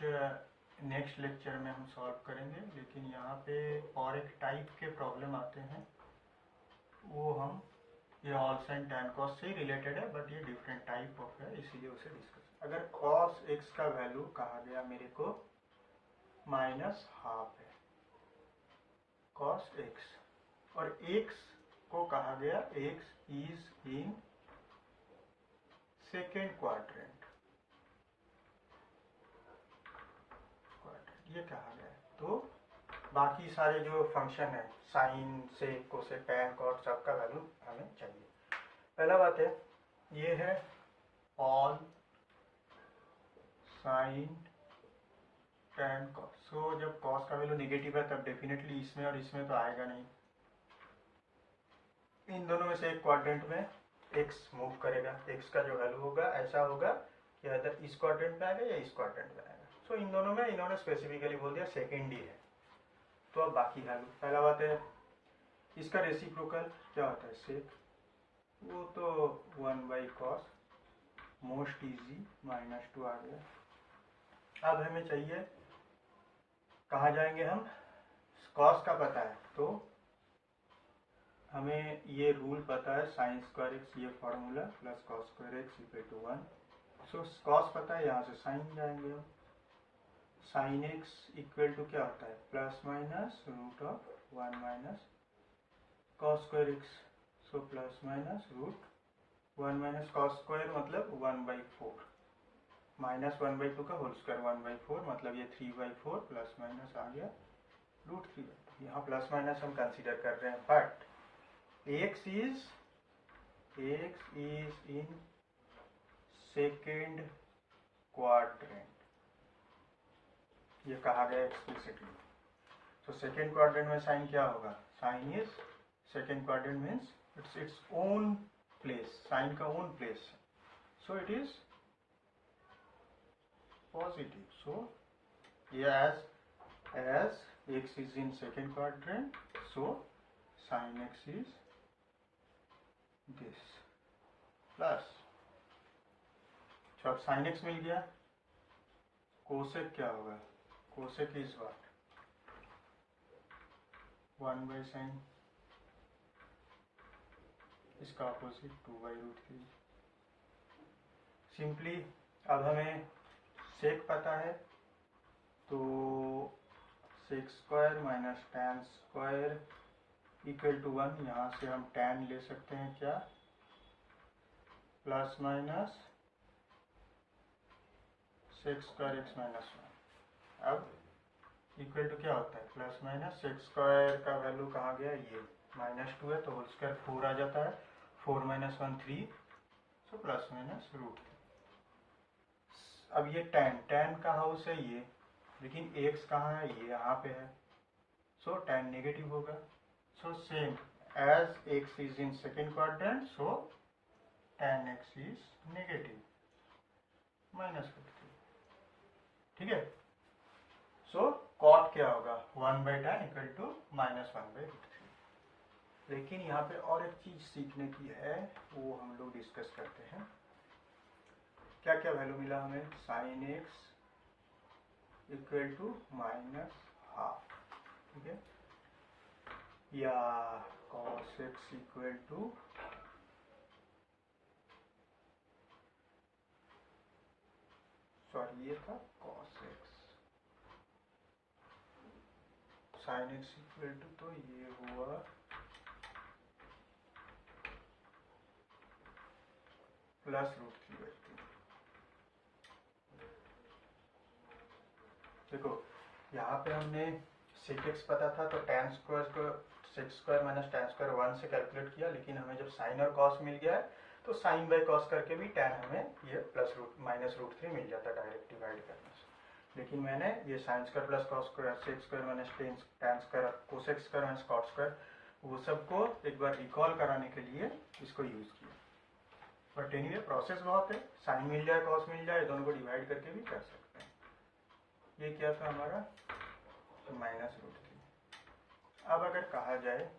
नेक्स्ट लेक्चर में हम सॉल्व करेंगे, लेकिन यहाँ पे और एक टाइप के प्रॉब्लम आते हैं, वो हम ये ऑल साइन टैन कॉस से ही रिलेटेड है, बट ये डिफरेंट टाइप ऑफ है, इसीलिए उसे डिस्कस। अगर कॉस एक्स का वैल्यू कहा गया मेरे को -12 है कॉस एक्स, और एक्स को कहा गया x is in second quadrant, ये कहा गया है। तो बाकी सारे जो फंक्शन है साइन से कोसेक टैन कॉट सबका वैल्यू हमें चाहिए। पहला बात है ये है ऑल साइन टैन कॉस। सो जब कॉस का वैल्यू नेगेटिव है तब डेफिनेटली इसमें और इसमें तो आएगा नहीं, इन दोनों में से एक क्वाड्रेंट में एक्स मूव करेगा, एक्स का जो वैल्यू होगा ऐसा होगा कि अगर इस क्वाड्रेंट में आएगा या इस क्वाड्रेंट में आएगा। सो इन दोनों में इन्होंने स्पेसिफिकली बोल दिया सेकेंड ही है। तो अब बाकी वैल्यू, पहला बात है इसका रेसिप्रोकल क्या होता है, सेक, वो तो 1/cos मोस्ट इजी -2 आ गया। अब हमें चाहिए, कहाँ जाएंगे हम, कॉस का पता है तो हमें ये रूल पता है साइन स्क्वायर एक्स, ये formula plus cos square x equal to 1। So cos पता है, यहाँ से साइन जाएंगे हम, साइन एक्स इक्वल टू क्या होता है +- √1 - cos square x, so plus minus root 1 minus cos square मतलब 1/4 माइनस 1/2 का होल स्क्वायर 1/4 मतलब ये 3/4 प्लस माइनस आ गया रूट 3/2। यहाँ प्लस माइनस हम कंसीडर कर रहे हैं, but x is in second quadrant, ये कहा गया एक्सप्लिसिटली। तो सेकेंड क्वाड्रेंट में साइन क्या होगा? Sine is second quadrant means it's own place, sine का own place, so it is positive. So as x is in second quadrant, so sin x is this plus, अब sin x मिल गया, cosec क्या होगा? Cosec is what? 1/sin, इसका opposite 2/√3। Simply अब हमें सेक पता है, तो sec square minus tan square equal to 1। यहाँ से हम tan ले सकते हैं क्या? Plus minus sec square x minus 1। अब इक्वल टू क्या होता है? प्लस माइनस सेक स्क्वायर का वैल्यू कहाँ गया? ये -2 है, तो होल स्क्वायर 4 आ जाता है, 4 - 1 3, सो प्लस माइनस रूट। अब ये tan का हाउस है ये, लेकिन x कहाँ है? ये यहाँ पे है, सो tan नेगेटिव होगा। So same as x is in second quadrant, so tan x is negative -√3। ठीक है, सो cot क्या होगा? 1/tan equal to -1/√3। लेकिन यहाँ पे और एक चीज सीखने की है, वो हम लोग डिस्कस करते हैं। क्या क्या वैल्यू मिला हमें? sin x इक्वल टू -12, ठीक है, या cos x इक्वल टू ये था cos x, sin x equal to, तो ये हुआ +√3/2। देखो यहाँ पे हमने sec x पता था, तो tan स्क्वायर को sec square minus tan square 1 से कैलकुलेट किया, लेकिन हमें जब साइन और cos मिल गया है, तो sin बाय cos करके भी tan हमें ये -√3 मिल जाता है डायरेक्ट डिवाइड करने से। लेकिन मैंने ये sine square plus cos square, sec square minus tan square, cosec square minus cot square, वो सबको एक बार रिकॉल कराने के लिए इसको यूज किया। बट एनीवे प्रोसेस बहुत है, साइन मिल जाए cos मिल जाए, दोनों को डिवाइड करके भी कर सकते हैं। ये क्या था हमारा? -√3। अब अगर कहा जाए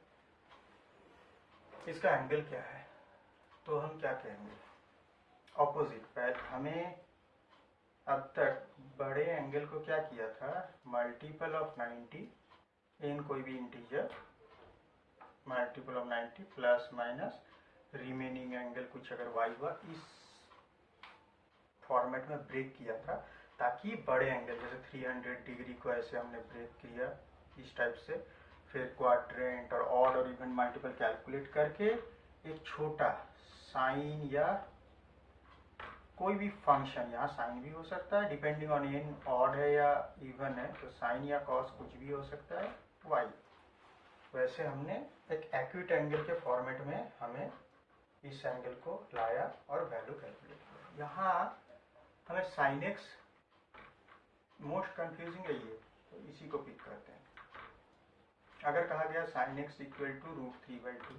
इसका एंगल क्या है, तो हम क्या कहेंगे? ऑपोजिट। पहले हमें अब तक बड़े एंगल को क्या किया था? मल्टीपल ऑफ 90 इन कोई भी integer, multiple of 90 plus minus remaining angle कुछ अगर y हुआ, इस फॉर्मेट में ब्रेक किया था, ताकि बड़े एंगल जैसे 300 डिग्री को ऐसे हमने ब्रेक किया इस टाइप से, फिर क्वाड्रेंट और ऑड और इवन मल्टीपल कैलकुलेट करके एक छोटा साइन या कोई भी फंक्शन, यहाँ साइन भी हो सकता है डिपेंडिंग ऑन इन ऑड है या इवन है, तो साइन या कॉस कुछ भी हो सकता है y। वैसे हमने एक एक्यूट एंगल के फॉर्मेट में हमें इस एंगल को लाया और वैल्यू कैलकुलेट किया। यहाँ हमें sin x मोस्ट कंफ्यूजिंग है ये, तो इसी को पिक करते हैं। अगर कहा गया sin x equal to √3/2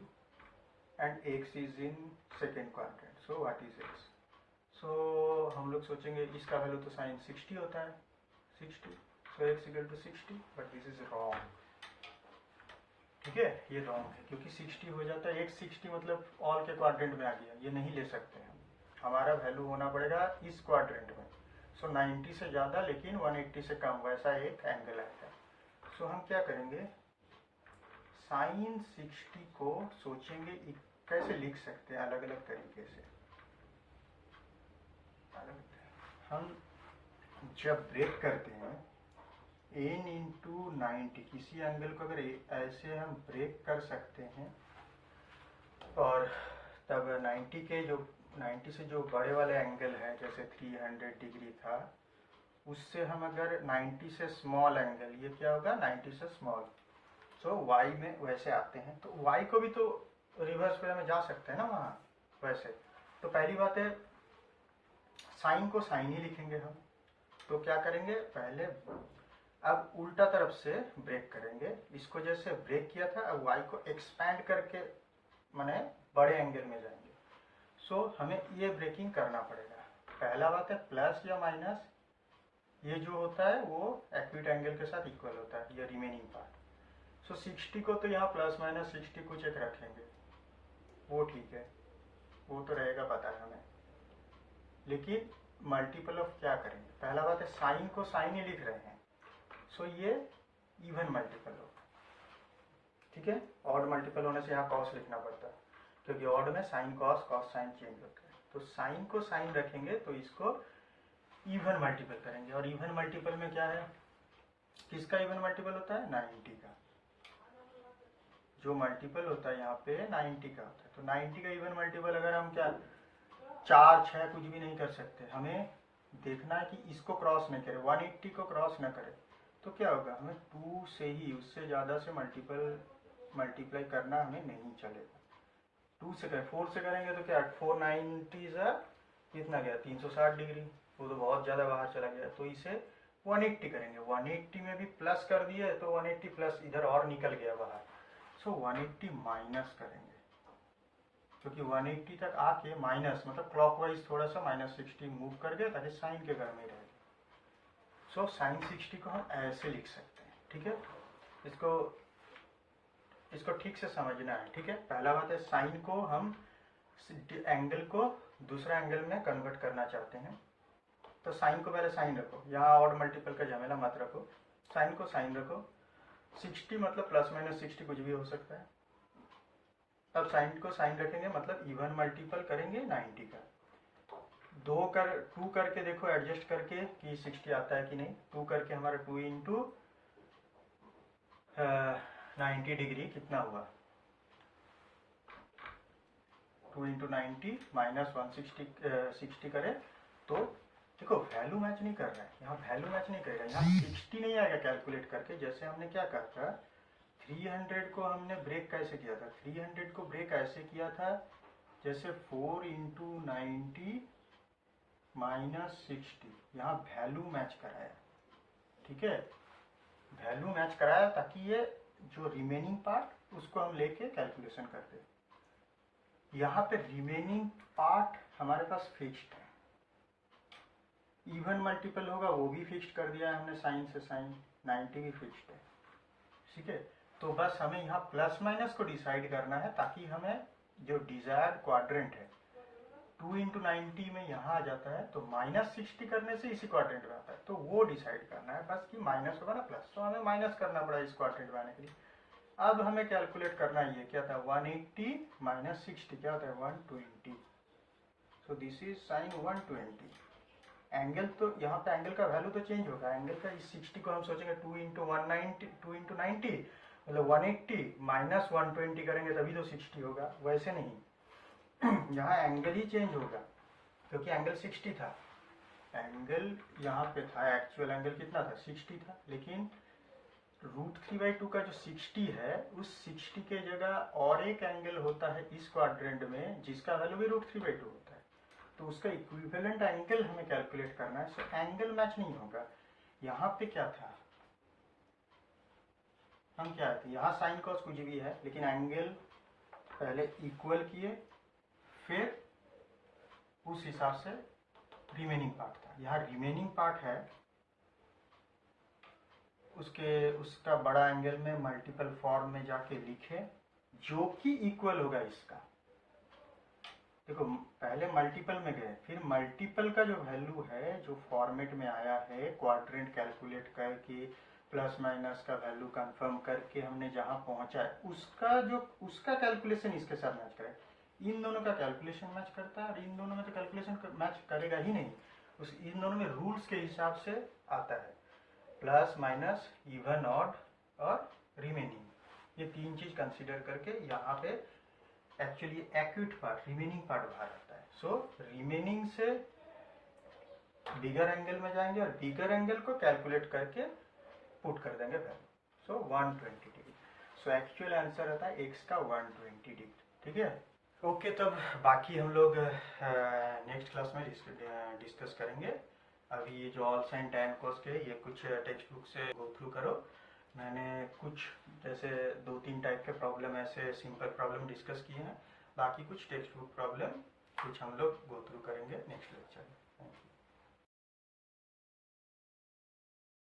and x is in second quadrant, so what is x? So हम लोग सोचेंगे इसका वैल्यू तो sin 60 होता है, 60, so x equal to 60, but this is wrong. ठीक है, ये रॉन्ग है, क्योंकि 60 हो जाता है, x 60 मतलब ऑल के क्वाड्रेंट में आ गया, ये नहीं ले सकते हैं। हमारा वैल्यू होना पड़ेगा इस क्वाड्रेंट में, सो 90 से ज़्यादा लेकिन 180 से कम, वैसा एक एंगल आएगा। सो हम क्या करेंगे? sin 60 को सोचेंगे कैसे लिख सकते हैं अलग अलग तरीके से। हम जब ब्रेक करते हैं n × 90, किसी एंगल को अगर ऐसे हम ब्रेक कर सकते हैं और तब 90 से जो बड़े वाले एंगल है जैसे 300 डिग्री था, उससे हम अगर 90 से स्मॉल एंगल, ये क्या होगा 90 से स्मॉल, सो वाई में वैसे आते हैं, तो वाई को भी तो रिवर्स वे में जा सकते हैं ना वहाँ वैसे। तो पहली बात है साइन को साइन ही लिखेंगे हम। तो क्या करेंगे, पहले अब उल्टा तरफ से ब्रेक करेंगे, इसको जैसे ब्रेक किया था अब वाई को एक्सपैंड करके माने बड़े एंगल में जाएंगे। सो हमें ये ब्रेकिंग करना पड़ेगा। पहला बात है प्लस या माइनस, ये जो होता है वो एक्यूट एंगल के साथ इक्वल होता है, ये रिमेनिंग पार्ट। सो 60 को तो यहाँ प्लस माइनस 60 कुछ एक रखेंगे, वो ठीक है, वो तो रहेगा पता है हमें। लेकिन मल्टीपल ऑफ क्या करेंगे, पहला बात है साइन को साइन ही लिख रहे हैं, सो ये इवन मल्टीपल होगा, ठीक है। ऑड मल्टीपल होने से यहाँ कॉस लिखना पड़ता है, क्योंकि ऑड में sine cos cos sine change होता है। तो साइन को साइन रखेंगे तो इसको इवन मल्टीपल करेंगे, और इवन मल्टीपल में क्या है, किसका इवन मल्टीपल होता है 90 का। जो मल्टीपल होता है यहाँ पे 90 का होता है, तो 90 का इवन मल्टीपल अगर हम क्या 4 6 कुछ भी नहीं कर सकते, हमें देखना है कि इसको क्रॉस नहीं करे, 180 को क्रॉस ना करे, तो क्या होगा हमें 2 से ही, उससे ज़्यादा से मल्टीप्लाई करना हमें नहीं चलेगा। 2 से करें, 4 से करेंगे तो क्या 490 से कितना गया 360 डिग्री, वो तो बहुत ज़्यादा बाहर चला गया, तो इसे 180 करेंगे। 180 में भी प्लस कर दिए तो 180 प्लस इधर और निकल गया बाहर, सो 180 माइनस करेंगे, क्योंकि 180 तक आके माइनस मतलब क्लॉकवाइज थोड़ा सा -60 मूव कर गया ताकि साइन के घर में रहे। सो साइन 60 को हम ऐसे लिख सकते हैं, ठीक है। इसको ठीक से समझना है, ठीक है। पहला बात है साइन को हम एंगल को दूसरा एंगल में कन्वर्ट करना चाहते हैं, तो साइन को पहले साइन रखो, यहाँ ऑड मल्टीपल का झमेला मत रखो, साइन को साइन रखो। 60 मतलब प्लस माइनस 60 कुछ भी हो सकता है। अब साइन को साइन रखेंगे मतलब इवन मल्टीपल करेंगे 90 का। 2 करके देखो एडजस्ट करके कि 60 आता है कि नहीं। 2 करके हमारा 2 इंटू 90 डिग्री कितना हुआ, 2 इंटू 90 माइनस 160 करे तो देखो वैल्यू मैच नहीं कर रहा है, यहाँ वैल्यू मैच नहीं करेगा, यहाँ 60 नहीं आएगा कैलकुलेट करके। जैसे हमने क्या कहा था 300 को हमने ब्रेक कैसे किया था, 300 को ब्रेक ऐसे किया था जैसे 4 इंटू 90 माइनस 60, यहाँ वैल्यू मैच कराया, ठीक है, वैल्यू मैच कराया ताकि ये जो रिमेनिंग पार्ट उसको हम लेके कैलकुलेशन करते। यहाँ पे रिमेनिंग पार्ट हमारे पास फिक्स्ड है, इवन मल्टीपल होगा वो भी फिक्स्ड कर दिया है हमने, साइन से साइन 90 भी फिक्स्ड है, ठीक है। तो बस हमें यहाँ प्लस माइनस को डिसाइड करना है ताकि हमें जो डिजायर्ड क्वाड्रेंट है 2 इंटू 90 में यहाँ आ जाता है, तो -60 करने से इसी क्वाड्रेंट में आता है, तो वो डिसाइड करना है बस कि माइनस होगा ना प्लस, तो हमें माइनस करना पड़ा इस क्वाड्रेंट में आने के लिए। अब हमें कैलकुलेट करना ये क्या था 180 माइनस 60 क्या होता है 120, so this is sine 120। Angle तो यहाँ पे एंगल का वैल्यू तो चेंज होगा, एंगल का इस 60 को हम सोचेंगे 2 इंटू 90 मतलब 180 माइनस 120 करेंगे तभी तो 60 होगा, वैसे नहीं यहाँ एंगल ही चेंज होगा क्योंकि एंगल 60 था, एंगल यहाँ पे था, एक्चुअल एंगल कितना था 60 था, लेकिन √3/2 का जो 60 है उस 60 के जगह और एक एंगल होता है इस क्वाड्रेंट में जिसका वैल्यू भी √3/2 होता है, तो उसका इक्विवेलेंट एंगल हमें कैलकुलेट करना है। सो एंगल मैच नहीं होगा। यहाँ पे क्या था, हम क्या थे यहाँ साइन कॉस कुछ भी है, लेकिन एंगल पहले इक्वल किए फिर उस हिसाब से रिमेनिंग पार्ट था। यहाँ रिमेनिंग पार्ट है उसका बड़ा एंगल में मल्टीपल फॉर्म में जाके लिखे जो कि इक्वल होगा इसका। देखो पहले मल्टीपल में गए, फिर मल्टीपल का जो वैल्यू है जो फॉर्मेट में आया है क्वाड्रेंट कैलकुलेट करके प्लस माइनस का वैल्यू कंफर्म करके हमने जहां पहुंचा है उसका कैलकुलेशन इसके साथ मैच करे। इन दोनों का कैलकुलेशन मैच करता है और इन दोनों में तो कैलकुलेशन मैच करेगा ही नहीं, इन दोनों में रूल्स के हिसाब से आता है, प्लस माइनस इवन ऑड और रिमेनिंग, ये 3 चीज कंसिडर करके यहाँ पे actually acute part, remaining part बाहर आता है। सो रिमेनिंग से बिगर एंगल में जाएंगे और बिगर एंगल को कैलकुलेट करके पुट कर देंगे वैल्यू। सो 120 डिग्री। सो एक्चुअल आंसर आता है एक्स का 120 डिग्री। ठीक है, ओके। तब बाकी हम लोग नेक्स्ट क्लास में डिस्कस करेंगे। अभी ये जो ऑल साइन टैन कोस के ये कुछ टेक्स्ट बुक से गो थ्रू करो। मैंने कुछ जैसे 2-3 टाइप के प्रॉब्लम ऐसे सिंपल प्रॉब्लम डिस्कस किए हैं, बाकी कुछ टेक्स्ट बुक प्रॉब्लम कुछ हम लोग गो थ्रू करेंगे नेक्स्ट लेक्चर में।